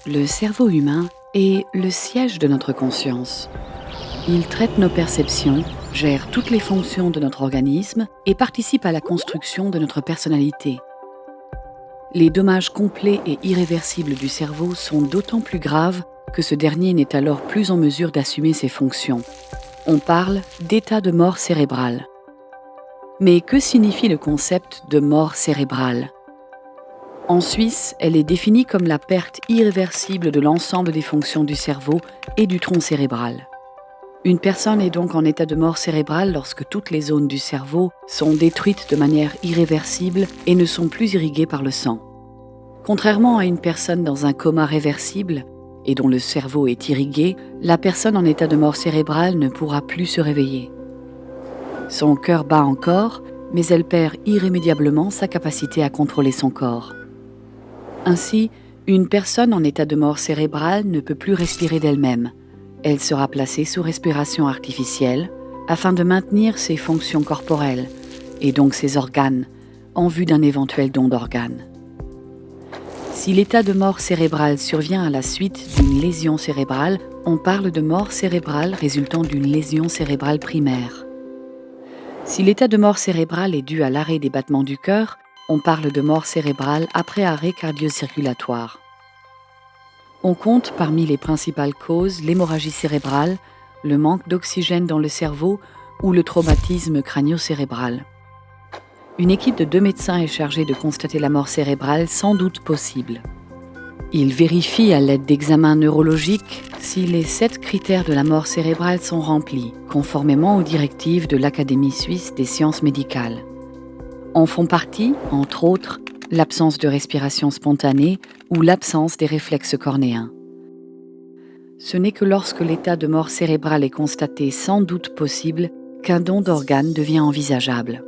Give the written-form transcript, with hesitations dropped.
Le cerveau humain est le siège de notre conscience. Il traite nos perceptions, gère toutes les fonctions de notre organisme et participe à la construction de notre personnalité. Les dommages complets et irréversibles du cerveau sont d'autant plus graves que ce dernier n'est alors plus en mesure d'assumer ses fonctions. On parle d'état de mort cérébrale. Mais que signifie le concept de mort cérébrale ? En Suisse, elle est définie comme la perte irréversible de l'ensemble des fonctions du cerveau et du tronc cérébral. Une personne est donc en état de mort cérébrale lorsque toutes les zones du cerveau sont détruites de manière irréversible et ne sont plus irriguées par le sang. Contrairement à une personne dans un coma réversible et dont le cerveau est irrigué, la personne en état de mort cérébrale ne pourra plus se réveiller. Son cœur bat encore, mais elle perd irrémédiablement sa capacité à contrôler son corps. Ainsi, une personne en état de mort cérébrale ne peut plus respirer d'elle-même. Elle sera placée sous respiration artificielle afin de maintenir ses fonctions corporelles et donc ses organes en vue d'un éventuel don d'organes. Si l'état de mort cérébrale survient à la suite d'une lésion cérébrale, on parle de mort cérébrale résultant d'une lésion cérébrale primaire. Si l'état de mort cérébrale est dû à l'arrêt des battements du cœur, on parle de mort cérébrale après arrêt cardio-circulatoire. On compte parmi les principales causes l'hémorragie cérébrale, le manque d'oxygène dans le cerveau ou le traumatisme crânio-cérébral. Une équipe de 2 médecins est chargée de constater la mort cérébrale sans doute possible. Ils vérifient à l'aide d'examens neurologiques si les 7 critères de la mort cérébrale sont remplis, conformément aux directives de l'Académie suisse des sciences médicales. En font partie, entre autres, l'absence de respiration spontanée ou l'absence des réflexes cornéens. Ce n'est que lorsque l'état de mort cérébrale est constaté sans doute possible qu'un don d'organes devient envisageable.